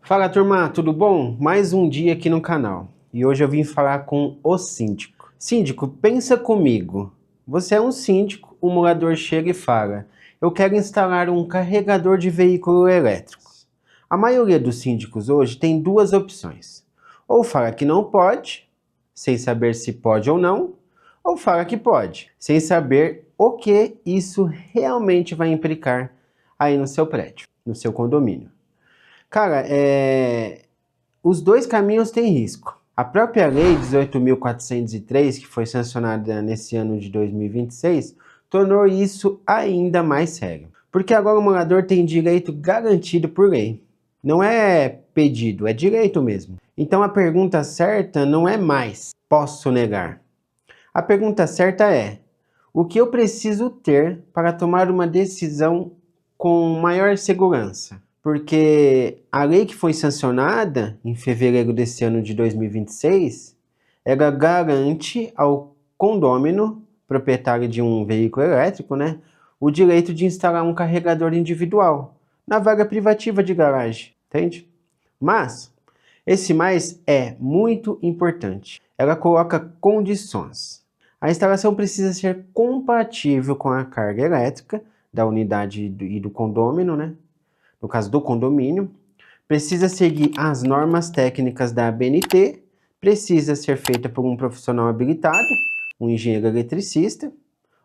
Fala turma, tudo bom? Mais um dia aqui no canal e hoje eu vim falar com o síndico. Síndico, pensa comigo. Você é um síndico, o morador chega e fala: eu quero instalar um carregador de veículo elétrico. A maioria dos síndicos hoje tem duas opções: ou fala que não pode, sem saber se pode ou fala que pode, sem saber o que isso realmente vai implicar aí no seu prédio, no seu condomínio. Cara, os dois caminhos têm risco. A própria Lei 18.403, que foi sancionada nesse ano de 2026, tornou isso ainda mais sério. Porque agora o morador tem direito garantido por lei. Não é pedido, é direito mesmo. Então a pergunta certa não é mais: posso negar? A pergunta certa é: o que eu preciso ter para tomar uma decisão com maior segurança? Porque a lei que foi sancionada em fevereiro desse ano de 2026, ela garante ao condômino, proprietário de um veículo elétrico, né, o direito de instalar um carregador individual na vaga privativa de garagem, entende? Mas esse mais é muito importante. Ela coloca condições. A instalação precisa ser compatível com a carga elétrica da unidade e do condômino, né? No caso do condomínio, precisa seguir as normas técnicas da ABNT, precisa ser feita por um profissional habilitado, um engenheiro eletricista,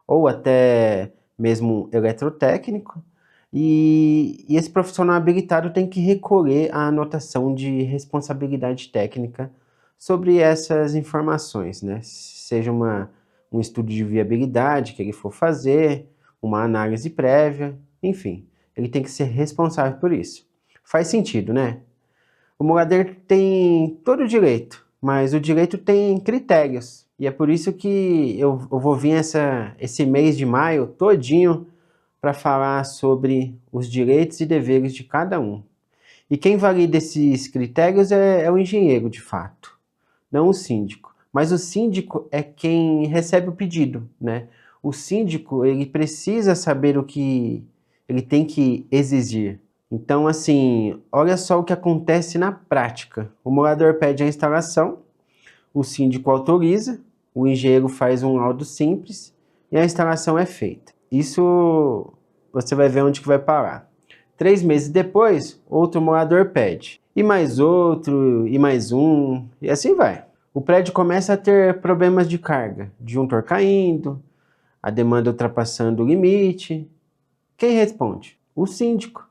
ou até mesmo eletrotécnico, e esse profissional habilitado tem que recolher a anotação de responsabilidade técnica sobre essas informações, né? Seja um estudo de viabilidade que ele for fazer, uma análise prévia, enfim, ele tem que ser responsável por isso. Faz sentido, né? O morador tem todo o direito, mas o direito tem critérios. E é por isso que eu vou vir esse mês de maio todinho para falar sobre os direitos e deveres de cada um. E quem valida esses critérios é o engenheiro, de fato, não o síndico. Mas o síndico é quem recebe o pedido, né? O síndico, ele precisa saber o que ele tem que exigir. Então, assim, olha só o que acontece na prática. O morador pede a instalação, o síndico autoriza, o engenheiro faz um laudo simples e a instalação é feita. Isso você vai ver onde que vai parar. 3 meses depois, outro morador pede. E mais outro, e mais um, e assim vai. O prédio começa a ter problemas de carga, disjuntor caindo, a demanda ultrapassando o limite. Quem responde? O síndico,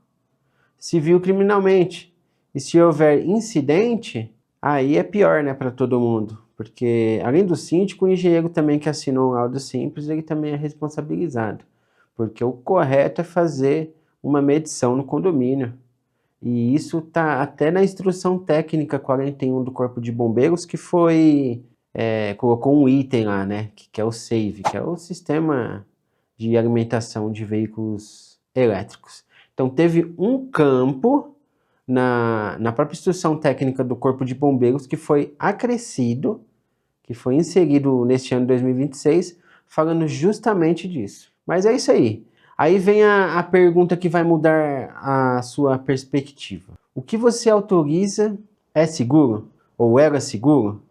civil criminalmente. E se houver incidente, aí é pior, né, para todo mundo. Porque além do síndico, o engenheiro também que assinou um laudo simples, ele também é responsabilizado. Porque o correto é fazer uma medição no condomínio. E isso está até na instrução técnica 41 do Corpo de Bombeiros, que colocou um item lá, né, que é o SAVE, que é o sistema de alimentação de veículos elétricos. Então teve um campo na própria instrução técnica do Corpo de Bombeiros que foi acrescido, que foi inserido neste ano de 2026, falando justamente disso. Mas é isso aí. Aí vem a pergunta que vai mudar a sua perspectiva. O que você autoriza é seguro? Ou era seguro?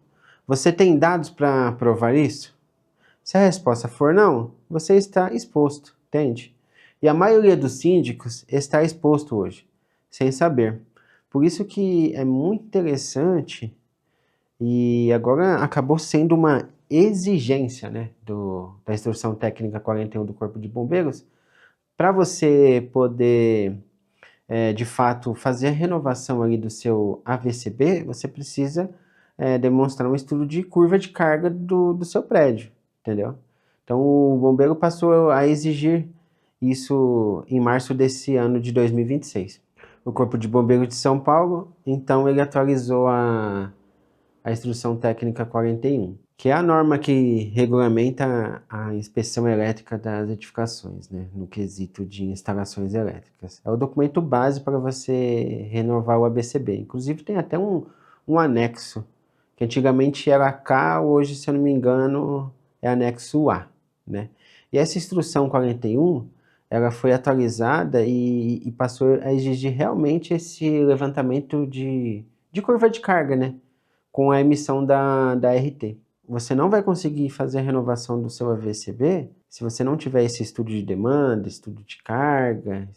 Você tem dados para provar isso? Se a resposta for não, você está exposto, entende? E a maioria dos síndicos está exposto hoje, sem saber. Por isso que é muito interessante e agora acabou sendo uma exigência, né, da Instrução Técnica 41 do Corpo de Bombeiros, para você poder, de fato, fazer a renovação ali do seu AVCB, você precisa demonstrar um estudo de curva de carga do seu prédio, entendeu? Então o bombeiro passou a exigir isso em março desse ano de 2026. O Corpo de Bombeiros de São Paulo, então ele atualizou a Instrução Técnica 41, que é a norma que regulamenta a inspeção elétrica das edificações, né, no quesito de instalações elétricas. É o documento base para você renovar o ABCB. Inclusive tem até um anexo, que antigamente era K, hoje, se eu não me engano, é anexo A, né? E essa Instrução 41, ela foi atualizada e passou a exigir realmente esse levantamento de curva de carga, né? Com a emissão da RT. Você não vai conseguir fazer a renovação do seu AVCB se você não tiver esse estudo de demanda, estudo de carga,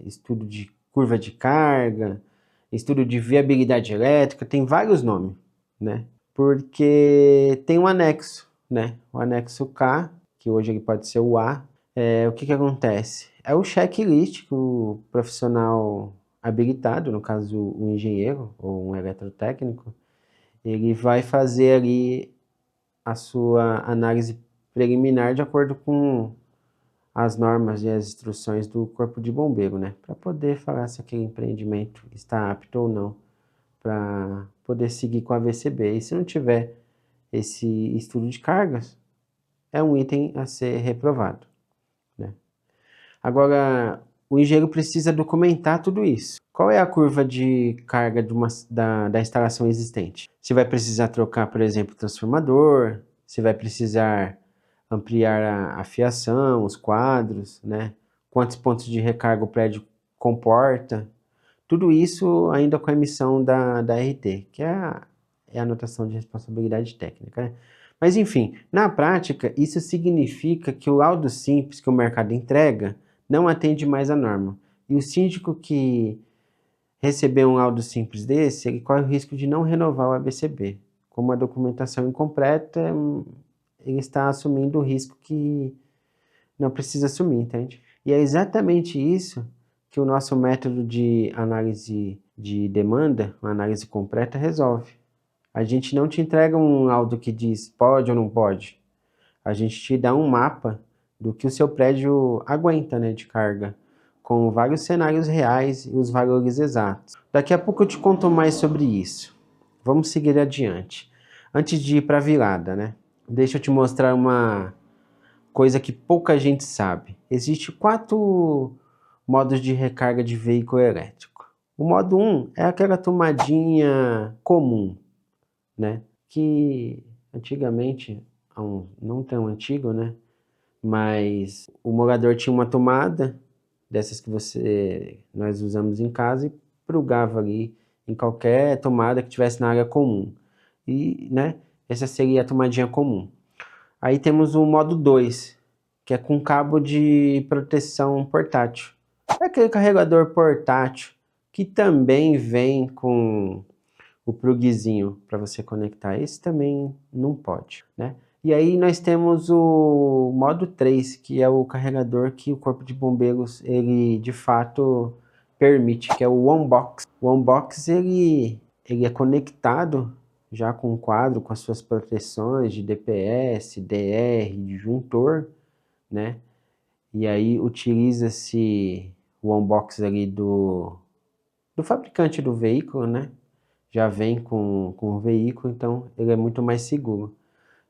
estudo de curva de carga, estudo de viabilidade elétrica, tem vários nomes, né? Porque tem um anexo, né? O anexo K, que hoje ele pode ser o A. O que acontece? É o checklist que o profissional habilitado, no caso o engenheiro ou um eletrotécnico, ele vai fazer ali a sua análise preliminar de acordo com as normas e as instruções do Corpo de Bombeiro, né? Para poder falar se aquele empreendimento está apto ou não para poder seguir com a VCB. E se não tiver esse estudo de cargas, é um item a ser reprovado, né? Agora, o engenheiro precisa documentar tudo isso. Qual é a curva de carga da instalação existente? Se vai precisar trocar, por exemplo, o transformador, se vai precisar ampliar a fiação, os quadros, né? Quantos pontos de recarga o prédio comporta. Tudo isso ainda com a emissão da RT, que é a anotação de responsabilidade técnica, né? Mas enfim, na prática, isso significa que o laudo simples que o mercado entrega não atende mais à norma. E o síndico que receber um laudo simples desse, ele corre o risco de não renovar o ABCB. Como a documentação incompleta, ele está assumindo o risco que não precisa assumir, entende? E é exatamente isso que o nosso método de análise de demanda, uma análise completa, resolve. A gente não te entrega um laudo que diz pode ou não pode. A gente te dá um mapa do que o seu prédio aguenta, né, de carga, com vários cenários reais e os valores exatos. Daqui a pouco eu te conto mais sobre isso. Vamos seguir adiante. Antes de ir para a virada, né? Deixa eu te mostrar uma coisa que pouca gente sabe. Existem 4 modos de recarga de veículo elétrico. O modo 1 é aquela tomadinha comum, né? Que antigamente, não tão antigo, né? Mas o morador tinha uma tomada dessas que nós usamos em casa e plugava ali em qualquer tomada que tivesse na área comum. E, né? Essa seria a tomadinha comum. Aí temos o modo 2, que é com cabo de proteção portátil. É aquele carregador portátil que também vem com o plugzinho para você conectar. Esse também não pode, né? E aí nós temos o modo 3, que é o carregador que o Corpo de Bombeiros, ele de fato permite, que é o OneBox. O OneBox, ele é conectado já com um quadro, com as suas proteções de DPS, DR, disjuntor, né? E aí utiliza-se o OneBox ali do fabricante do veículo, né? Já vem com o veículo, então ele é muito mais seguro.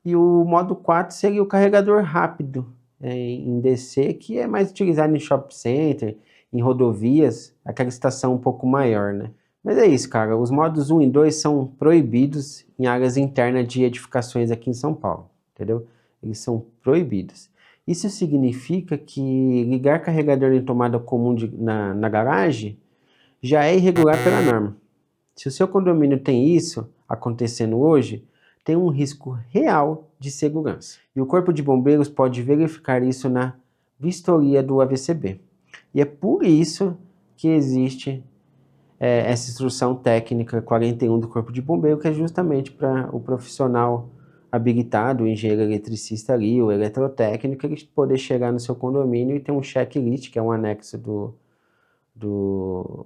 E o modo 4 seria o carregador rápido em DC, que é mais utilizado em shopping center, em rodovias, aquela estação um pouco maior, né? Mas é isso, cara. Os modos 1 e 2 são proibidos em áreas internas de edificações aqui em São Paulo, entendeu? Eles são proibidos. Isso significa que ligar carregador em tomada comum na garagem já é irregular pela norma. Se o seu condomínio tem isso acontecendo hoje, tem um risco real de segurança. E o Corpo de Bombeiros pode verificar isso na vistoria do AVCB. E é por isso que existe essa instrução técnica 41 do Corpo de Bombeiro, que é justamente para o profissional habilitado, o engenheiro eletricista ali, o eletrotécnico, ele poder chegar no seu condomínio e ter um checklist, que é um anexo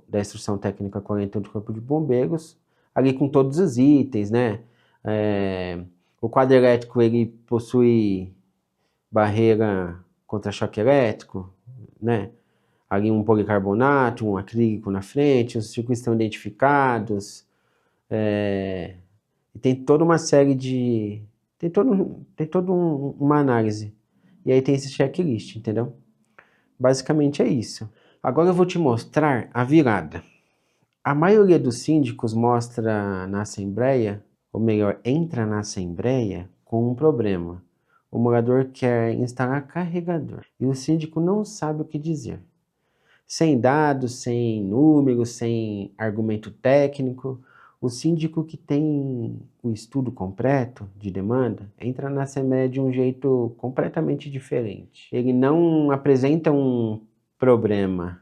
da instrução técnica 41 do Corpo de Bombeiros, ali com todos os itens, né? O quadro elétrico, ele possui barreira contra choque elétrico, né? Ali um policarbonato, um acrílico na frente, os circuitos estão identificados, e tem toda uma série de... Tem toda uma análise. E aí tem esse checklist, entendeu? Basicamente é isso. Agora eu vou te mostrar a virada. A maioria dos síndicos mostra na assembleia, ou melhor, entra na assembleia com um problema. O morador quer instalar carregador e o síndico não sabe o que dizer. Sem dados, sem números, sem argumento técnico, o síndico que tem o estudo completo de demanda entra na Assembleia de um jeito completamente diferente. Ele não apresenta um problema,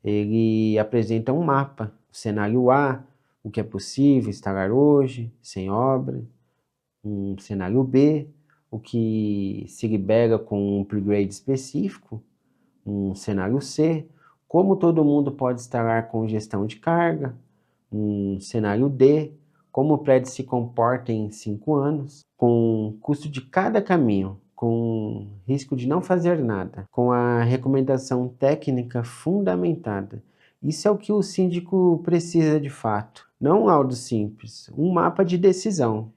ele apresenta um mapa, o cenário A, o que é possível instalar hoje, sem obra, um cenário B, o que se libera com um upgrade específico, um cenário C, como todo mundo pode instalar com gestão de carga, um cenário D, como o prédio se comporta em 5 anos, com custo de cada caminho, com risco de não fazer nada, com a recomendação técnica fundamentada. Isso é o que o síndico precisa de fato, não um laudo simples, um mapa de decisão.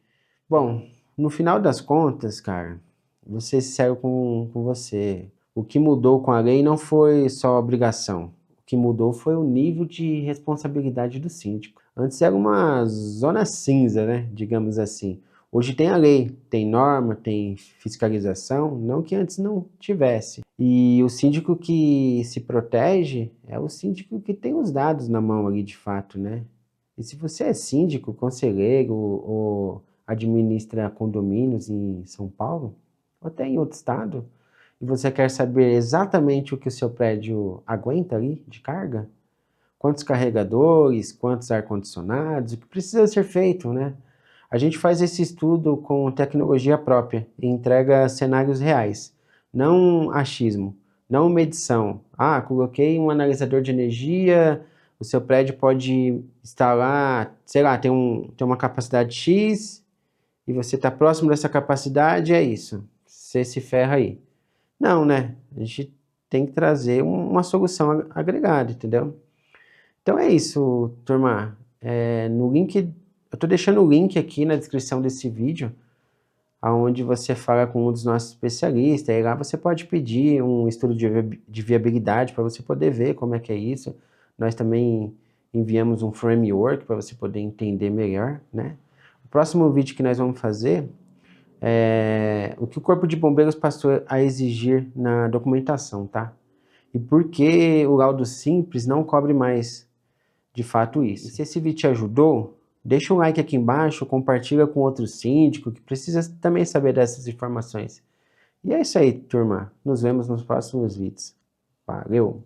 Bom, no final das contas, cara, você se saiu com você. O que mudou com a lei não foi só a obrigação. O que mudou foi o nível de responsabilidade do síndico. Antes era uma zona cinza, né? Digamos assim. Hoje tem a lei, tem norma, tem fiscalização, não que antes não tivesse. E o síndico que se protege é o síndico que tem os dados na mão ali de fato, né? E se você é síndico, conselheiro ou administra condomínios em São Paulo, ou até em outro estado, e você quer saber exatamente o que o seu prédio aguenta ali de carga, quantos carregadores, quantos ar-condicionados, o que precisa ser feito, né? A gente faz esse estudo com tecnologia própria e entrega cenários reais, não achismo, não medição. Ah, coloquei um analisador de energia, o seu prédio pode instalar, sei lá, tem uma capacidade X, e você está próximo dessa capacidade, é isso. Você se ferra aí. Não, né? A gente tem que trazer uma solução agregada, entendeu? Então é isso, turma. No link, eu estou deixando o link aqui na descrição desse vídeo, onde você fala com um dos nossos especialistas, e lá você pode pedir um estudo de viabilidade para você poder ver como é que é isso. Nós também enviamos um framework para você poder entender melhor, né? O próximo vídeo que nós vamos fazer o que o Corpo de Bombeiros passou a exigir na documentação, tá? E por que o laudo simples não cobre mais, de fato, isso. E se esse vídeo te ajudou, deixa um like aqui embaixo, compartilha com outro síndico que precisa também saber dessas informações. E é isso aí, turma. Nos vemos nos próximos vídeos. Valeu!